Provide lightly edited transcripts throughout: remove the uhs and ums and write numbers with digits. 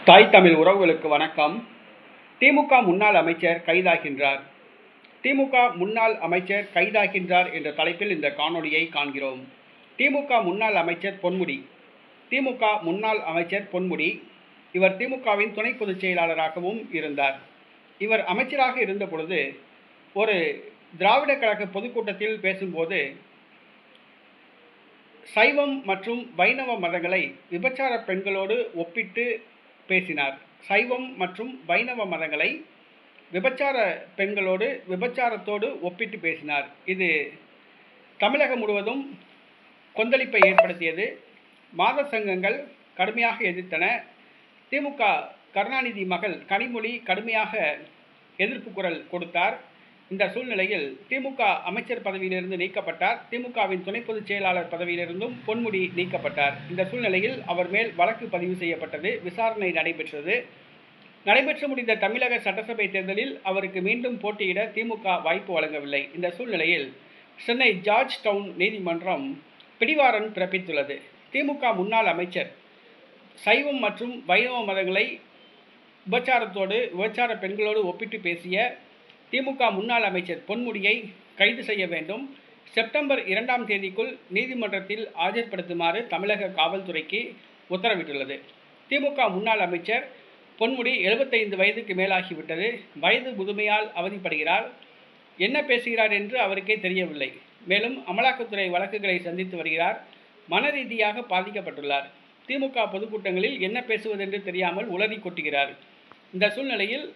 தாய் தமிழ் உறவுகளுக்கு வணக்கம். திமுக முன்னாள் அமைச்சர் கைதாகின்றார். திமுக முன்னாள் அமைச்சர் கைதாகின்றார் என்ற தலைப்பில் இந்த காணொளியை காண்கிறோம். திமுக முன்னாள் அமைச்சர் பொன்முடி. திமுக முன்னாள் அமைச்சர் பொன்முடி இவர் திமுகவின் துணை பொதுச் செயலாளராகவும் இருந்தார். இவர் அமைச்சராக இருந்த பொழுது ஒரு திராவிட கழக பொதுக்கூட்டத்தில் பேசும்போது சைவம் மற்றும் வைணவ மதங்களை விபச்சார பெண்களோடு ஒப்பிட்டு பேசினார். சைவம் மற்றும் வைணவ மதங்களை விபச்சார பெண்களோடு விபச்சாரத்தோடு ஒப்பிட்டு பேசினார். இது தமிழகம் முழுவதும் கொந்தளிப்பை ஏற்படுத்தியது. மாத சங்கங்கள் கடுமையாக எதிர்த்தன. திமுக கருணாநிதி மகள் கனிமொழி கடுமையாக எதிர்ப்பு குரல் கொடுத்தார். இந்த சூழ்நிலையில் திமுக அமைச்சர் பதவியிலிருந்து நீக்கப்பட்டார். திமுகவின் துணை பொதுச் செயலாளர் பதவியிலிருந்தும் பொன்முடி நீக்கப்பட்டார். இந்த சூழ்நிலையில் அவர் மேல் வழக்கு பதிவு செய்யப்பட்டது. விசாரணை நடைபெற்றது. நடைபெற்று முடிந்த தமிழக சட்டசபை தேர்தலில் அவருக்கு மீண்டும் போட்டியிட திமுக வாய்ப்பு வழங்கவில்லை. இந்த சூழ்நிலையில் சென்னை ஜார்ஜ் டவுன் நீதிமன்றம் பிடிவாரண்ட் பிறப்பித்துள்ளது. திமுக முன்னாள் அமைச்சர் சைவம் மற்றும் வைணவ மதங்களை விபச்சார பெண்களோடு ஒப்பிட்டு பேசிய திமுக முன்னாள் அமைச்சர் பொன்முடியை கைது செய்ய வேண்டும். செப்டம்பர் 2ஆம் தேதிக்குள் நீதிமன்றத்தில் ஆஜர்படுத்துமாறு தமிழக காவல்துறைக்கு உத்தரவிட்டுள்ளது. திமுக முன்னாள் அமைச்சர் பொன்முடி 75 வயதுக்கு மேலாகிவிட்டது. வயது முதுமையால் அவதிப்படுகிறார். என்ன பேசுகிறார் என்று அவருக்கே தெரியவில்லை. மேலும் அமலாக்கத்துறை வழக்குகளை சந்தித்து வருகிறார். மன ரீதியாக பாதிக்கப்பட்டுள்ளார். திமுக பொதுக்கூட்டங்களில் என்ன பேசுவதென்று தெரியாமல் உளறி கொட்டுகிறார். இந்த சூழ்நிலையில்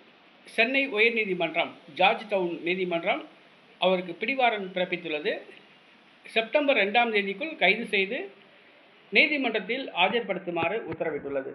சென்னை உயர்நீதிமன்றம் ஜார்ஜ் டவுன் நீதிமன்றம் அவருக்கு பிடிவாரண்ட் பிறப்பித்துள்ளது. செப்டம்பர் 2ஆம் தேதிக்குள் கைது செய்து நீதிமன்றத்தில் ஆஜர்படுத்துமாறு உத்தரவிட்டுள்ளது.